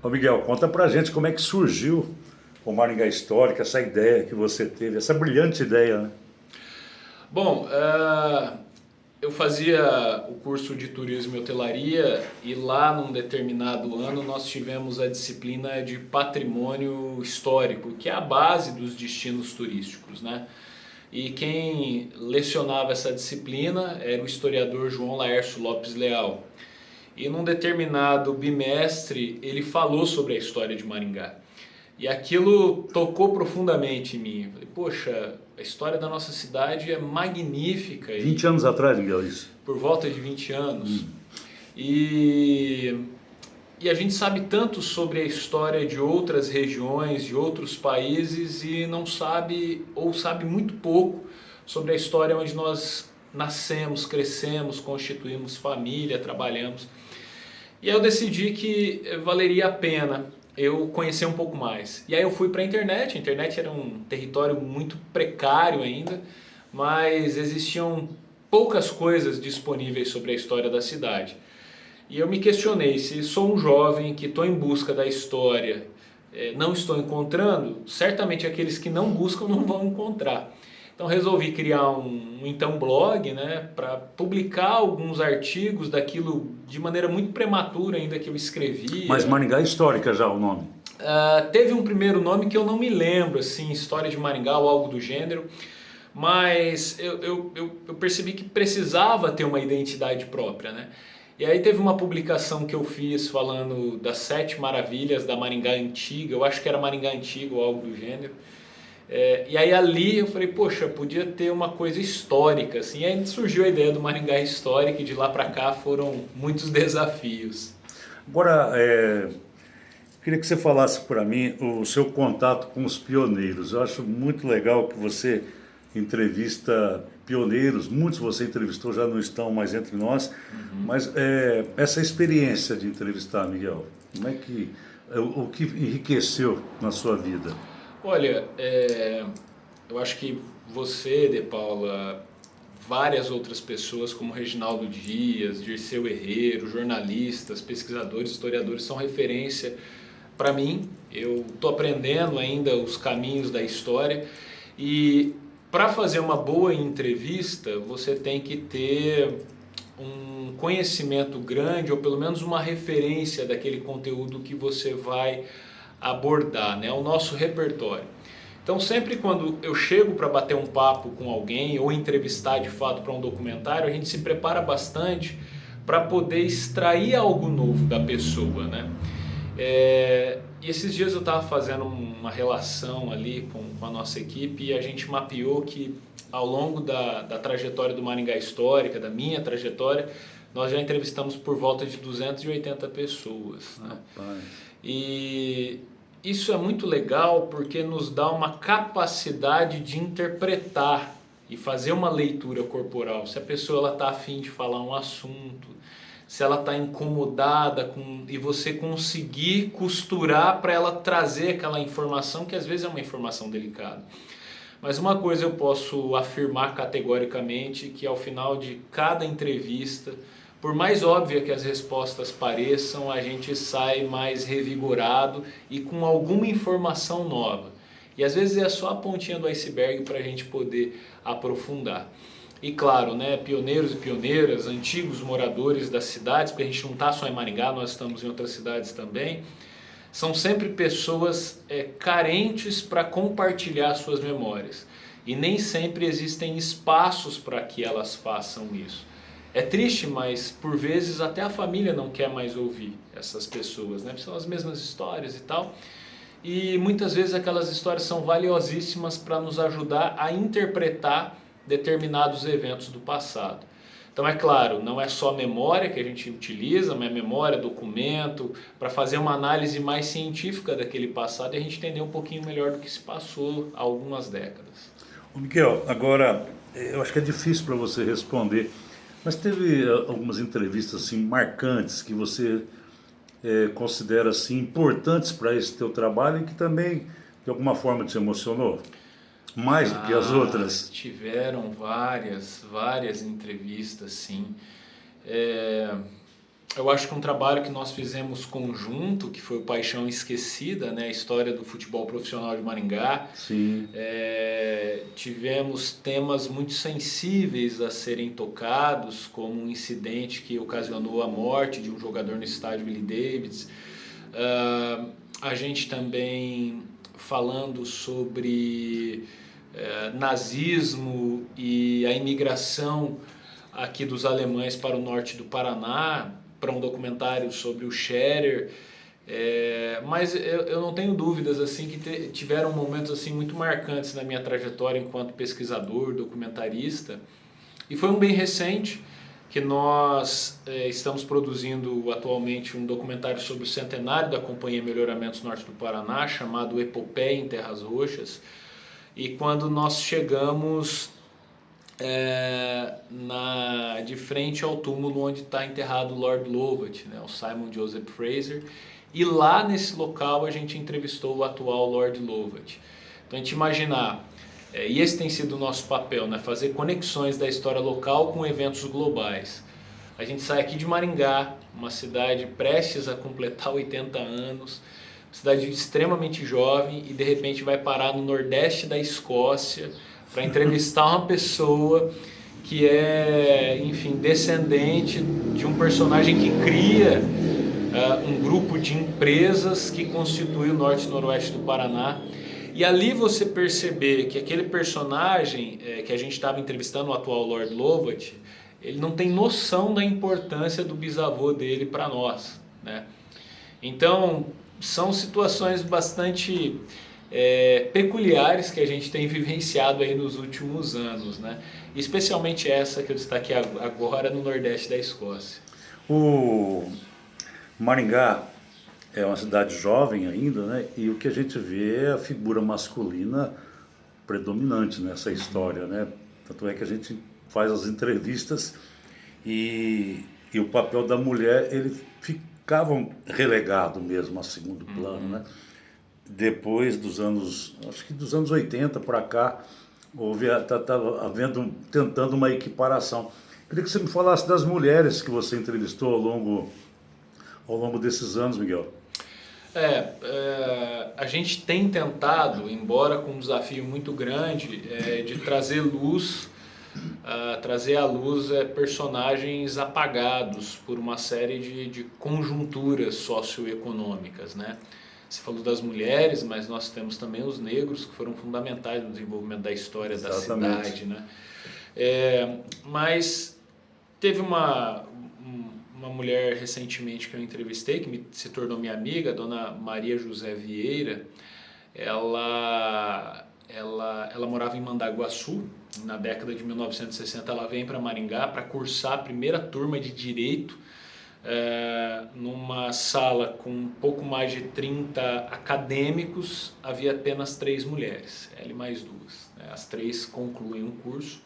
Ô Miguel, conta pra gente como é que surgiu o Maringá Histórico, essa ideia que você teve, essa brilhante ideia, né? Bom, eu fazia o curso de turismo e hotelaria e lá num determinado ano nós tivemos a disciplina de patrimônio histórico, que é a base dos destinos turísticos, né? E quem lecionava essa disciplina era o historiador João Laércio Lopes Leal. E num determinado bimestre ele falou sobre a história de Maringá. E aquilo tocou profundamente em mim. Eu falei, poxa, a história da nossa cidade é magnífica 20 e anos atrás, Miguel, isso. por volta de 20 anos. E, e a gente sabe tanto sobre a história de outras regiões, de outros países e não sabe ou sabe muito pouco sobre a história onde nós nascemos, crescemos, constituímos família, trabalhamos. E aí eu decidi que valeria a pena eu conhecer um pouco mais. E aí eu fui para a internet era um território muito precário ainda, mas existiam poucas coisas disponíveis sobre a história da cidade. E eu me questionei, se sou um jovem que estou em busca da história, não estou encontrando, certamente aqueles que não buscam não vão encontrar. Então resolvi criar um blog, né, para publicar alguns artigos daquilo de maneira muito prematura ainda que eu Mas escrevia. Maringá Histórica já o nome. Teve um primeiro nome que eu não me lembro, assim, História de Maringá ou algo do gênero, mas eu percebi que precisava ter uma identidade própria, né? E aí teve uma publicação que eu fiz falando das 7 maravilhas da Maringá Antiga, eu acho que era Maringá Antiga ou algo do gênero. E aí ali eu falei, poxa, podia ter uma coisa histórica, assim. E aí surgiu a ideia do Maringá Histórico e de lá para cá foram muitos desafios. Agora, queria que você falasse para mim o seu contato com os pioneiros. Eu acho muito legal que você entrevista pioneiros, muitos você entrevistou já não estão mais entre nós, mas essa experiência de entrevistar, Miguel, como é que, o que enriqueceu na sua vida? Olha, eu acho que você, De Paula, várias outras pessoas como Reginaldo Dias, Dirceu Herrero, jornalistas, pesquisadores, historiadores são referência para mim. Eu estou aprendendo ainda os caminhos da história e para fazer uma boa entrevista você tem que ter um conhecimento grande ou pelo menos uma referência daquele conteúdo que você vai abordar, né? O nosso repertório. Então sempre quando eu chego para bater um papo com alguém ou entrevistar de fato para um documentário, a gente se prepara bastante para poder extrair algo novo da pessoa, né? E esses dias eu estava fazendo uma relação ali com a nossa equipe e a gente mapeou que ao longo da trajetória do Maringá Histórica, da minha trajetória, nós já entrevistamos por volta de 280 pessoas, né? Rapaz. E isso é muito legal porque nos dá uma capacidade de interpretar e fazer uma leitura corporal. Se a pessoa está afim de falar um assunto, se ela está incomodada e você conseguir costurar para ela trazer aquela informação que às vezes é uma informação delicada. Mas uma coisa eu posso afirmar categoricamente, que ao final de cada entrevista, por mais óbvia que as respostas pareçam, a gente sai mais revigorado e com alguma informação nova. E às vezes é só a pontinha do iceberg para a gente poder aprofundar. E claro, né, pioneiros e pioneiras, antigos moradores das cidades, porque a gente não está só em Maringá, nós estamos em outras cidades também, são sempre pessoas carentes para compartilhar suas memórias. E nem sempre existem espaços para que elas façam isso. É triste, mas por vezes até a família não quer mais ouvir essas pessoas, né? São as mesmas histórias e tal. E muitas vezes aquelas histórias são valiosíssimas para nos ajudar a interpretar determinados eventos do passado. Então é claro, não é só memória que a gente utiliza, mas memória, documento, para fazer uma análise mais científica daquele passado e a gente entender um pouquinho melhor do que se passou há algumas décadas. Ô Miguel, agora, eu acho que é difícil para você responder, mas teve algumas entrevistas assim marcantes que você considera assim importantes para esse teu trabalho e que também de alguma forma te emocionou mais do que as outras? Tiveram várias entrevistas, sim. É, eu acho que um trabalho que nós fizemos conjunto, que foi o Paixão Esquecida, né? A história do futebol profissional de Maringá. Sim. Tivemos temas muito sensíveis a serem tocados, como um incidente que ocasionou a morte de um jogador no estádio Willie Davids. A gente também falando sobre nazismo e a imigração aqui dos alemães para o norte do Paraná, para um documentário sobre o Scherer. Mas eu não tenho dúvidas assim que tiveram momentos assim muito marcantes na minha trajetória enquanto pesquisador, documentarista. E foi um bem recente que nós estamos produzindo atualmente um documentário sobre o centenário da Companhia Melhoramentos Norte do Paraná, chamado Epopeia em Terras Roxas. E quando nós chegamos de frente ao túmulo onde está enterrado o Lord Lovat, né, o Simon Joseph Fraser, e lá nesse local a gente entrevistou o atual Lord Lovat. Então a gente imaginar, e esse tem sido o nosso papel, né, fazer conexões da história local com eventos globais. A gente sai aqui de Maringá, uma cidade prestes a completar 80 anos, cidade extremamente jovem, e de repente vai parar no nordeste da Escócia para entrevistar uma pessoa que é, enfim, descendente de um personagem que cria um grupo de empresas que constitui o norte e noroeste do Paraná. E ali você perceber que aquele personagem que a gente estava entrevistando, o atual Lord Lovat, ele não tem noção da importância do bisavô dele para nós, né? Então, são situações bastante peculiares que a gente tem vivenciado aí nos últimos anos, né? Especialmente essa que eu destaquei agora no nordeste da Escócia. O Maringá é uma cidade jovem ainda, né? E o que a gente vê é a figura masculina predominante nessa história, né? Tanto é que a gente faz as entrevistas e o papel da mulher, ele ficava relegado mesmo a segundo plano, né? Depois dos anos, acho que dos anos 80 para cá, estava tentando uma equiparação. Queria que você me falasse das mulheres que você entrevistou ao longo desses anos, Miguel. A gente tem tentado, embora com um desafio muito grande, de trazer luz, trazer à luz personagens apagados por uma série de conjunturas socioeconômicas, né? Você falou das mulheres, mas nós temos também os negros, que foram fundamentais no desenvolvimento da história Exatamente. da cidade, né? Mas teve uma mulher recentemente que eu entrevistei, que se tornou minha amiga, a dona Maria José Vieira. Ela morava em Mandaguaçu. Na década de 1960 ela vem para Maringá para cursar a primeira turma de Direito, numa sala com um pouco mais de 30 acadêmicos. Havia apenas 3 mulheres, ela e mais 2, né? As 3 concluem um curso.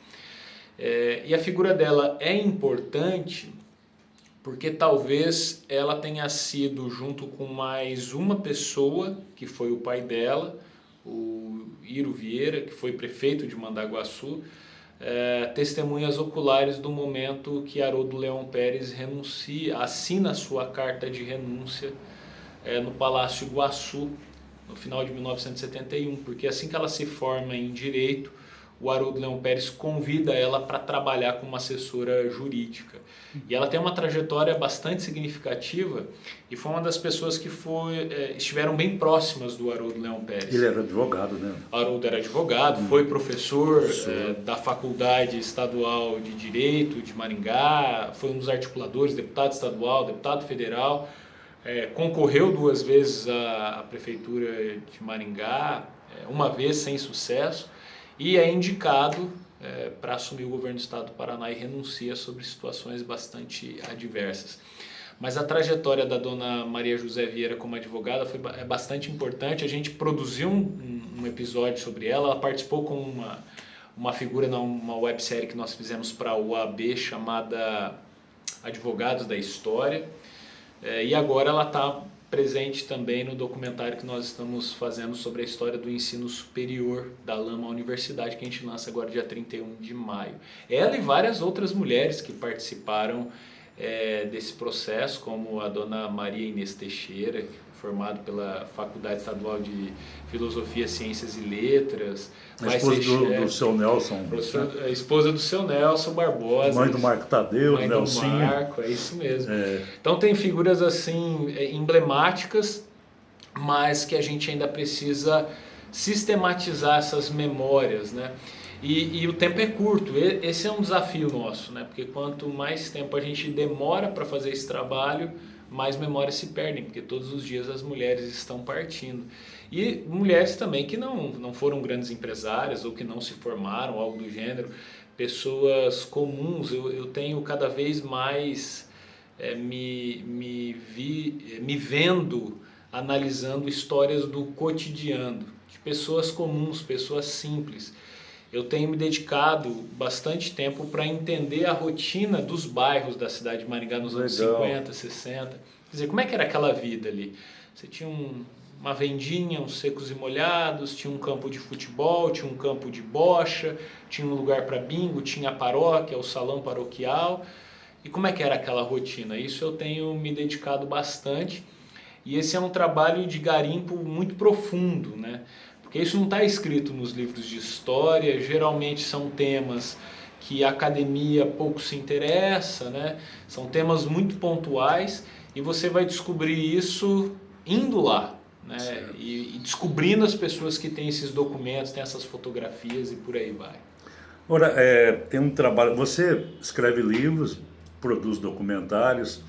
E a figura dela é importante porque talvez ela tenha sido, junto com mais uma pessoa, que foi o pai dela, o Iro Vieira, que foi prefeito de Mandaguaçu, testemunhas oculares do momento que Haroldo Leão Pérez assina sua carta de renúncia no Palácio Iguaçu, no final de 1971, porque assim que ela se forma em Direito, o Haroldo Leão Pérez convida ela para trabalhar como assessora jurídica. E ela tem uma trajetória bastante significativa e foi uma das pessoas que estiveram bem próximas do Haroldo Leão Pérez. Ele era advogado, né? Haroldo era advogado, foi professor da Faculdade Estadual de Direito de Maringá, foi um dos articuladores, deputado estadual, deputado federal, concorreu 2 vezes à Prefeitura de Maringá, uma vez sem sucesso, e é indicado para assumir o governo do estado do Paraná e renuncia sobre situações bastante adversas. Mas a trajetória da dona Maria José Vieira como advogada é bastante importante. A gente produziu um episódio sobre ela, ela participou com uma figura numa websérie que nós fizemos para a UAB chamada Advogados da História, e agora ela está presente também no documentário que nós estamos fazendo sobre a história do ensino superior da Lama Universidade, que a gente lança agora dia 31 de maio. Ela e várias outras mulheres que participaram desse processo, como a dona Maria Inês Teixeira, formado pela Faculdade Estadual de Filosofia, Ciências e Letras. A esposa do seu Nelson. A esposa do seu Nelson Barbosa. Mãe do Marco Tadeu, mãe Nelsinho. do Marco, é isso mesmo. Então tem figuras assim emblemáticas, mas que a gente ainda precisa sistematizar essas memórias, né? E o tempo é curto, esse é um desafio nosso, né? Porque quanto mais tempo a gente demora para fazer esse trabalho, mais memórias se perdem, porque todos os dias as mulheres estão partindo. E mulheres também que não foram grandes empresárias ou que não se formaram, algo do gênero, pessoas comuns. Eu tenho cada vez mais me vendo analisando histórias do cotidiano, de pessoas comuns, pessoas simples. Eu tenho me dedicado bastante tempo para entender a rotina dos bairros da cidade de Maringá nos anos 50, 60. Quer dizer, como é que era aquela vida ali? Você tinha uma vendinha, uns secos e molhados, tinha um campo de futebol, tinha um campo de bocha, tinha um lugar para bingo, tinha a paróquia, o salão paroquial. E como é que era aquela rotina? Isso eu tenho me dedicado bastante. E esse é um trabalho de garimpo muito profundo, né? Porque isso não está escrito nos livros de história, geralmente são temas que a academia pouco se interessa, né? São temas muito pontuais e você vai descobrir isso indo lá, né? E descobrindo as pessoas que têm esses documentos, têm essas fotografias e por aí vai. Ora, tem um trabalho, você escreve livros, produz documentários,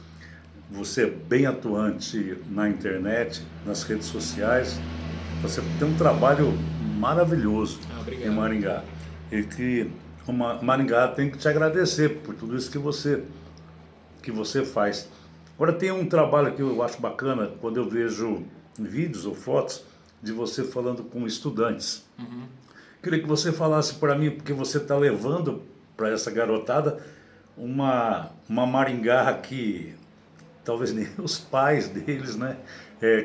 você é bem atuante na internet, nas redes sociais. Você tem um trabalho maravilhoso em Maringá. E que Maringá tem que te agradecer por tudo isso que você faz. Agora tem um trabalho que eu acho bacana, quando eu vejo vídeos ou fotos de você falando com estudantes. Queria que você falasse para mim, porque você está levando para essa garotada uma Maringá que talvez nem os pais deles, né,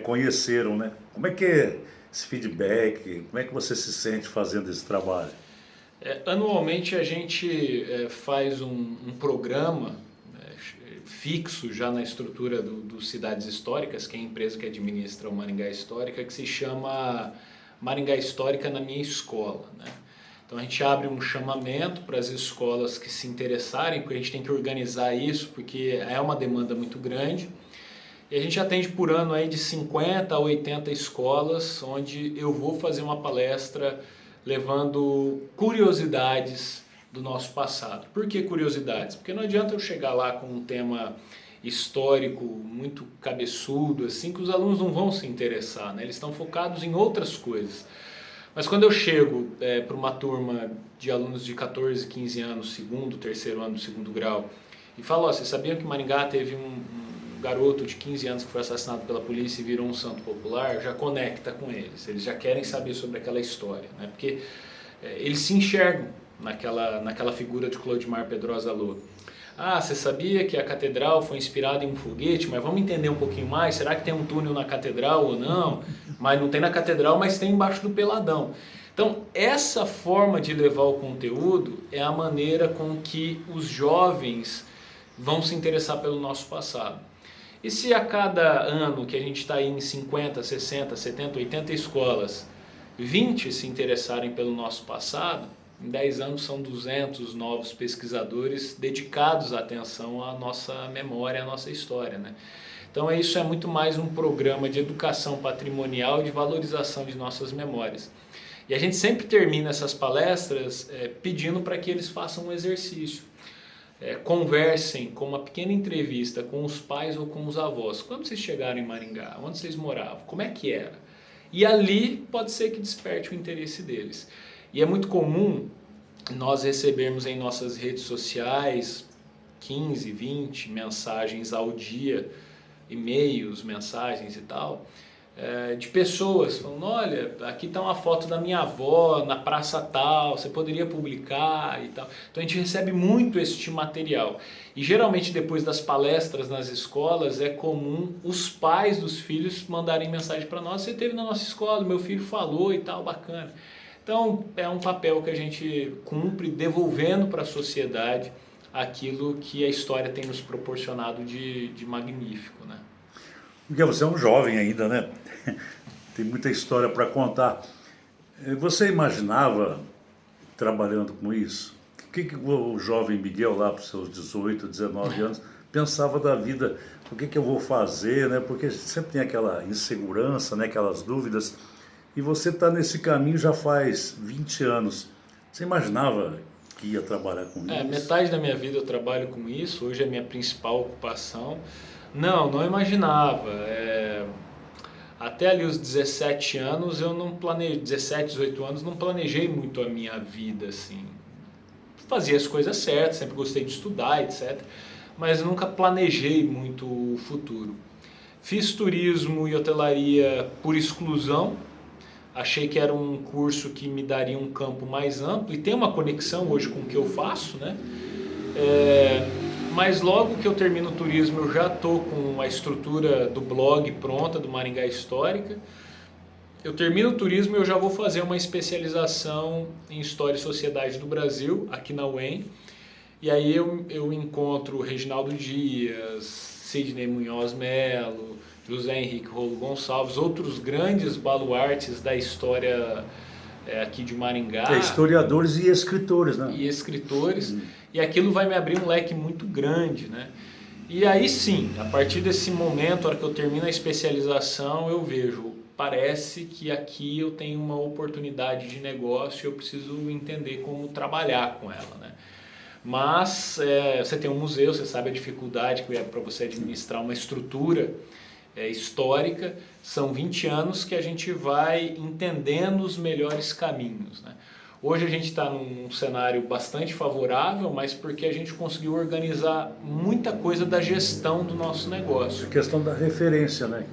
conheceram, né? Como é que é esse feedback? Como é que você se sente fazendo esse trabalho? Anualmente a gente faz um programa fixo já na estrutura do Cidades Históricas, que é a empresa que administra o Maringá Histórica, que se chama Maringá Histórica na Minha Escola, né? Então a gente abre um chamamento para as escolas que se interessarem, porque a gente tem que organizar isso, porque é uma demanda muito grande. E a gente atende por ano aí de 50 a 80 escolas, onde eu vou fazer uma palestra levando curiosidades do nosso passado. Por que curiosidades? Porque não adianta eu chegar lá com um tema histórico muito cabeçudo, assim, que os alunos não vão se interessar, né? Eles estão focados em outras coisas. Mas quando eu chego para uma turma de alunos de 14, 15 anos, segundo, terceiro ano do segundo grau, e falo, vocês sabiam que Maringá teve um garoto de 15 anos que foi assassinado pela polícia e virou um santo popular, já conecta com eles já querem saber sobre aquela história, né? Porque eles se enxergam naquela figura de Clodimar Pedrosa Lô. Você sabia que a catedral foi inspirada em um foguete, mas vamos entender um pouquinho mais, será que tem um túnel na catedral ou não? Mas não tem na catedral, mas tem embaixo do Peladão. Então, essa forma de levar o conteúdo é a maneira com que os jovens vão se interessar pelo nosso passado. E se a cada ano que a gente está aí em 50, 60, 70, 80 escolas, 20 se interessarem pelo nosso passado, em 10 anos são 200 novos pesquisadores dedicados à atenção à nossa memória, à nossa história, né? Então isso é muito mais um programa de educação patrimonial e de valorização de nossas memórias. E a gente sempre termina essas palestras pedindo para que eles façam um exercício. Conversem com uma pequena entrevista com os pais ou com os avós. Quando vocês chegaram em Maringá, onde vocês moravam, como é que era? E ali pode ser que desperte o interesse deles. E é muito comum nós recebermos em nossas redes sociais 15, 20 mensagens ao dia, e-mails, mensagens e tal, de pessoas falando, olha, aqui está uma foto da minha avó na praça tal, você poderia publicar e tal. Então a gente recebe muito este material. E geralmente depois das palestras nas escolas é comum os pais dos filhos mandarem mensagem para nós, você esteve na nossa escola, meu filho falou e tal, bacana. Então é um papel que a gente cumpre devolvendo para a sociedade aquilo que a história tem nos proporcionado de magnífico, né? Porque você é um jovem ainda, né? Tem muita história para contar. Você imaginava, trabalhando com isso, o que o jovem Miguel, lá para os seus 18, 19 anos, pensava da vida? O que eu vou fazer, né? Porque sempre tem aquela insegurança, né? Aquelas dúvidas. E você está nesse caminho já faz 20 anos. Você imaginava que ia trabalhar com isso? Metade da minha vida eu trabalho com isso, hoje é a minha principal ocupação. Não imaginava. Até ali os 17 anos eu não planejei, 17, 18 anos, não planejei muito a minha vida, assim. Fazia as coisas certas, sempre gostei de estudar, etc. Mas nunca planejei muito o futuro. Fiz turismo e hotelaria por exclusão. Achei que era um curso que me daria um campo mais amplo e tem uma conexão hoje com o que eu faço, né? Mas logo que eu termino o turismo eu já estou com a estrutura do blog pronta, do Maringá Histórica. Eu termino o turismo e eu já vou fazer uma especialização em História e Sociedade do Brasil, aqui na UEM. E aí eu encontro Reginaldo Dias, Sidney Munhoz Mello, José Henrique Rolo Gonçalves, outros grandes baluartes da história aqui de Maringá. Historiadores e escritores, né? E escritores. E aquilo vai me abrir um leque muito grande, né? E aí sim, a partir desse momento, a hora que eu termino a especialização, eu vejo, parece que aqui eu tenho uma oportunidade de negócio e eu preciso entender como trabalhar com ela, né? Mas você tem um museu, você sabe a dificuldade que é para você administrar uma estrutura histórica. São 20 anos que a gente vai entendendo os melhores caminhos, né? Hoje a gente está num cenário bastante favorável, mas porque a gente conseguiu organizar muita coisa da gestão do nosso negócio. A questão da referência, né?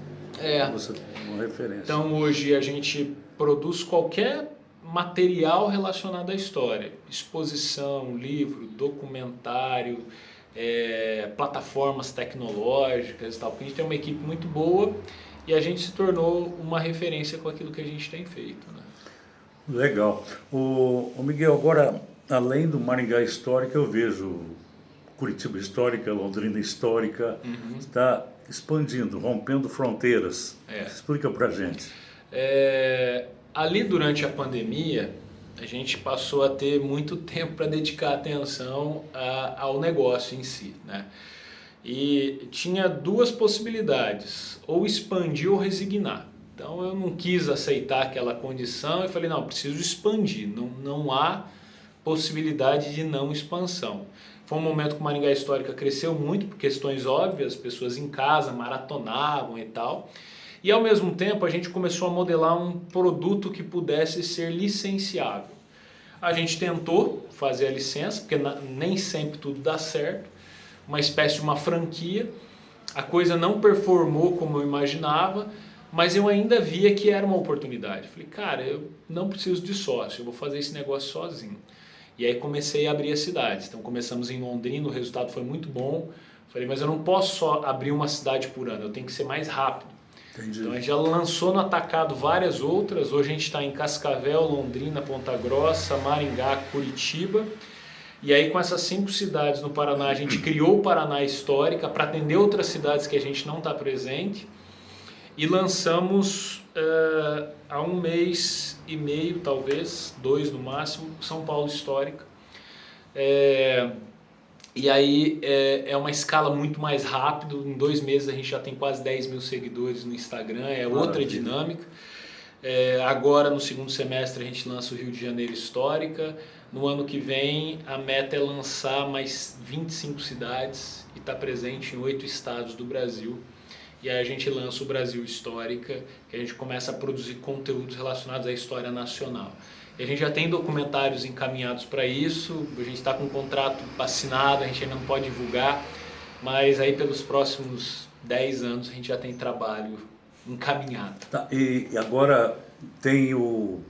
Você tem uma referência. Então hoje a gente produz qualquer material relacionado à história. Exposição, livro, documentário, plataformas tecnológicas e tal. Porque a gente tem uma equipe muito boa e a gente se tornou uma referência com aquilo que a gente tem feito, né? Legal. O Miguel, agora, além do Maringá Histórica, eu vejo Curitiba Histórica, Londrina Histórica, está expandindo, rompendo fronteiras. Explica pra gente. Ali durante a pandemia, a gente passou a ter muito tempo para dedicar atenção ao negócio em si, né? E tinha duas possibilidades, ou expandir ou resignar. Então eu não quis aceitar aquela condição e falei, não, preciso expandir, não há possibilidade de não expansão. Foi um momento que o Maringá Histórica cresceu muito, por questões óbvias, pessoas em casa maratonavam e tal. E ao mesmo tempo a gente começou a modelar um produto que pudesse ser licenciável. A gente tentou fazer a licença, porque nem sempre tudo dá certo, uma espécie de uma franquia. A coisa não performou como eu imaginava, mas eu ainda via que era uma oportunidade. Falei, cara, eu não preciso de sócio, eu vou fazer esse negócio sozinho. E aí comecei a abrir as cidades. Então começamos em Londrina, o resultado foi muito bom. Falei, mas eu não posso só abrir uma cidade por ano, eu tenho que ser mais rápido. Entendi. Então a gente já lançou no atacado várias outras. Hoje a gente está em Cascavel, Londrina, Ponta Grossa, Maringá, Curitiba. E aí com essas 5 cidades no Paraná, a gente criou o Paraná Histórica para atender outras cidades que a gente não está presente. E lançamos há 1 mês e meio, talvez, 2 no máximo, São Paulo Histórica. E aí é uma escala muito mais rápida. Em 2 meses a gente já tem quase 10 mil seguidores no Instagram, outra dinâmica. Agora no segundo semestre a gente lança o Rio de Janeiro Histórica. No ano que vem a meta é lançar mais 25 cidades e estar presente em 8 estados do Brasil. E aí a gente lança o Brasil Histórica, que a gente começa a produzir conteúdos relacionados à história nacional. E a gente já tem documentários encaminhados para isso, a gente está com um contrato assinado, a gente ainda não pode divulgar, mas aí pelos próximos 10 anos a gente já tem trabalho encaminhado. Tá, e agora tem um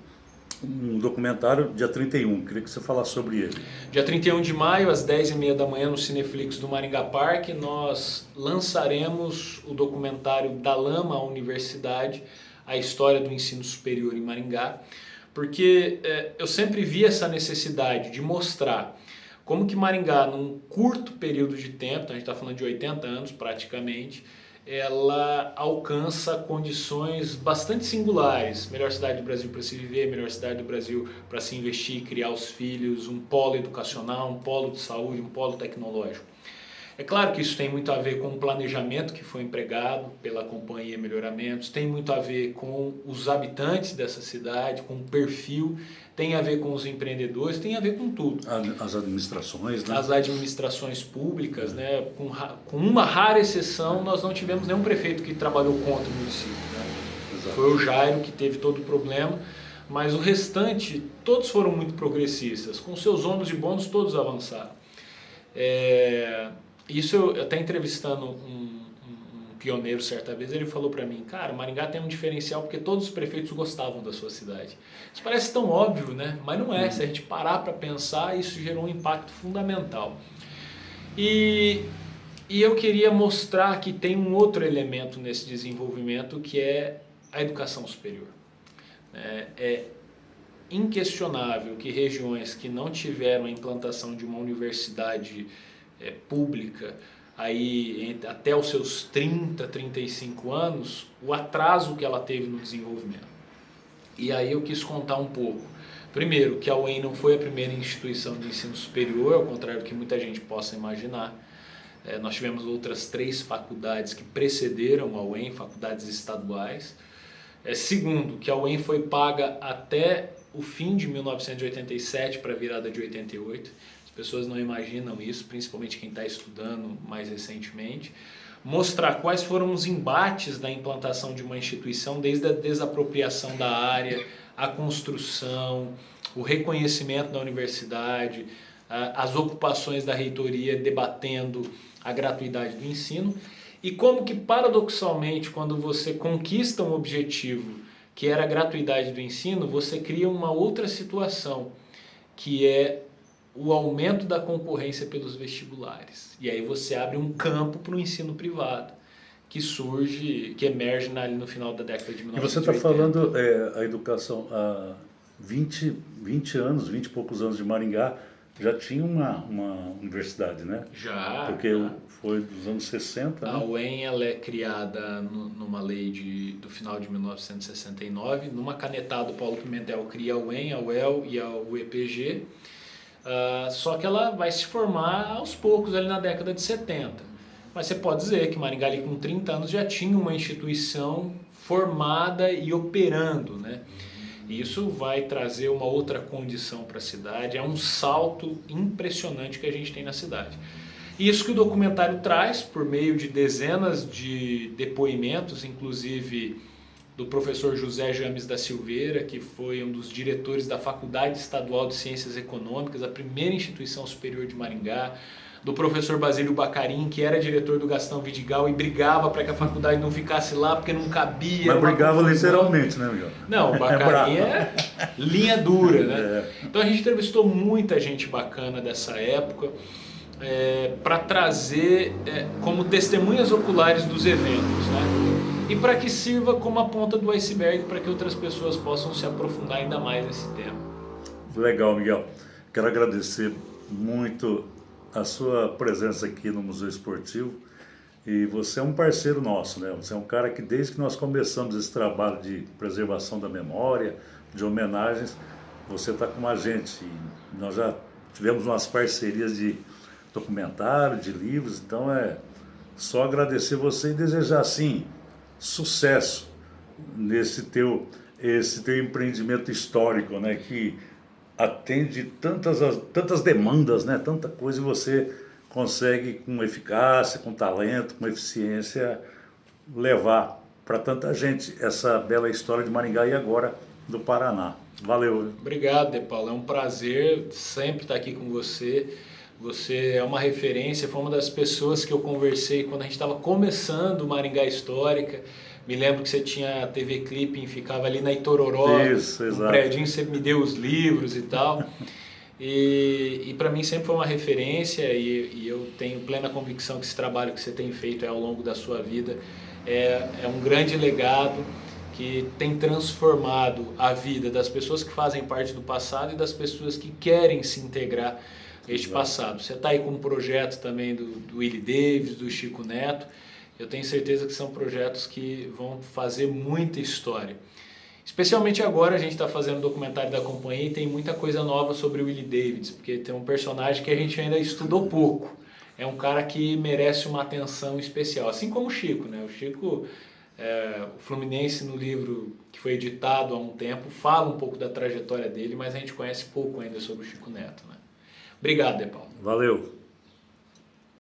documentário dia 31, queria que você falasse sobre ele. Dia 31 de maio, às 10h30 da manhã, no Cineflix do Maringá Parque, nós lançaremos o documentário Da Lama à Universidade, a história do ensino superior em Maringá, porque eu sempre vi essa necessidade de mostrar como que Maringá, num curto período de tempo, então a gente está falando de 80 anos praticamente, ela alcança condições bastante singulares. Melhor cidade do Brasil para se viver, melhor cidade do Brasil para se investir, criar os filhos, um polo educacional, um polo de saúde, um polo tecnológico. É claro que isso tem muito a ver com o planejamento que foi empregado pela companhia Melhoramentos, tem muito a ver com os habitantes dessa cidade, com o perfil, tem a ver com os empreendedores, tem a ver com tudo. As administrações, né? As administrações públicas, né? Com uma rara exceção, nós não tivemos nenhum prefeito que trabalhou contra o município. Né? Foi o Jairo que teve todo o problema, mas o restante, todos foram muito progressistas, com seus ônus e bônus todos avançaram. Isso eu até entrevistando um pioneiro certa vez, ele falou para mim, cara, Maringá tem um diferencial porque todos os prefeitos gostavam da sua cidade. Isso parece tão óbvio, né? Mas não é. Se a gente parar para pensar, isso gerou um impacto fundamental. E eu queria mostrar que tem um outro elemento nesse desenvolvimento que é a educação superior. É inquestionável que regiões que não tiveram a implantação de uma universidade pública aí até os seus 30, 35 anos, o atraso que ela teve no desenvolvimento. E aí eu quis contar um pouco. Primeiro, que a UEM não foi a primeira instituição de ensino superior, ao contrário do que muita gente possa imaginar. Nós tivemos outras 3 faculdades que precederam a UEM, faculdades estaduais. Segundo, que a UEM foi paga até o fim de 1987 para a virada de 88. Pessoas não imaginam isso, principalmente quem está estudando mais recentemente. Mostrar quais foram os embates da implantação de uma instituição, desde a desapropriação da área, a construção, o reconhecimento da universidade, as ocupações da reitoria debatendo a gratuidade do ensino, e como que, paradoxalmente, quando você conquista um objetivo que era a gratuidade do ensino, você cria uma outra situação, que é o aumento da concorrência pelos vestibulares. E aí você abre um campo para o ensino privado, que surge, que emerge ali no final da década de 1980. E você está falando a educação há 20 anos, 20 e poucos anos de Maringá, já tinha uma universidade, né? Já. Porque foi dos anos 60, A né? UEM ela é criada numa lei do final de 1969, numa canetada o Paulo Pimentel cria a UEM, a UEL e a UEPG, só que ela vai se formar aos poucos ali na década de 70. Mas você pode dizer que Maringá ali com 30 anos já tinha uma instituição formada e operando, né? E isso vai trazer uma outra condição para a cidade, é um salto impressionante que a gente tem na cidade. Isso que o documentário traz, por meio de dezenas de depoimentos, inclusive do professor José James da Silveira, que foi um dos diretores da Faculdade Estadual de Ciências Econômicas, a primeira instituição superior de Maringá, do professor Basílio Bacarin, que era diretor do Gastão Vidigal e brigava para que a faculdade não ficasse lá porque não cabia. Mas brigava literalmente, né, Miguel? Não, o Bacarin é linha dura, né? Então a gente entrevistou muita gente bacana dessa época para trazer como testemunhas oculares dos eventos, né? E para que sirva como a ponta do iceberg para que outras pessoas possam se aprofundar ainda mais nesse tema. Legal, Miguel. Quero agradecer muito a sua presença aqui no Museu Esportivo, e você é um parceiro nosso, né? Você é um cara que desde que nós começamos esse trabalho de preservação da memória, de homenagens, você está com a gente. E nós já tivemos umas parcerias de documentário, de livros, então é só agradecer você e desejar, assim, sucesso nesse esse teu empreendimento histórico, né? Que atende tantas demandas, né? Tanta coisa, e você consegue com eficácia, com talento, com eficiência levar para tanta gente essa bela história de Maringá e agora do Paraná. Valeu. Obrigado, De Paulo. É um prazer sempre estar aqui com você. Você é uma referência, foi uma das pessoas que eu conversei quando a gente estava começando Maringá Histórica. Me lembro que você tinha a TV Clipping, ficava ali na Itororó, no prédio, você me deu os livros e tal. E para mim sempre foi uma referência, e eu tenho plena convicção que esse trabalho que você tem feito ao longo da sua vida é um grande legado que tem transformado a vida das pessoas que fazem parte do passado e das pessoas que querem se integrar este passado. Você está aí com um projeto também do Willie Davis, do Chico Neto. Eu tenho certeza que são projetos que vão fazer muita história. Especialmente agora a gente está fazendo o documentário da companhia e tem muita coisa nova sobre o Willie Davis, porque tem um personagem que a gente ainda estudou pouco. É um cara que merece uma atenção especial, assim como o Chico, né? O Chico, o Fluminense, no livro que foi editado há um tempo, fala um pouco da trajetória dele, mas a gente conhece pouco ainda sobre o Chico Neto, né? Obrigado, De Paulo. Valeu.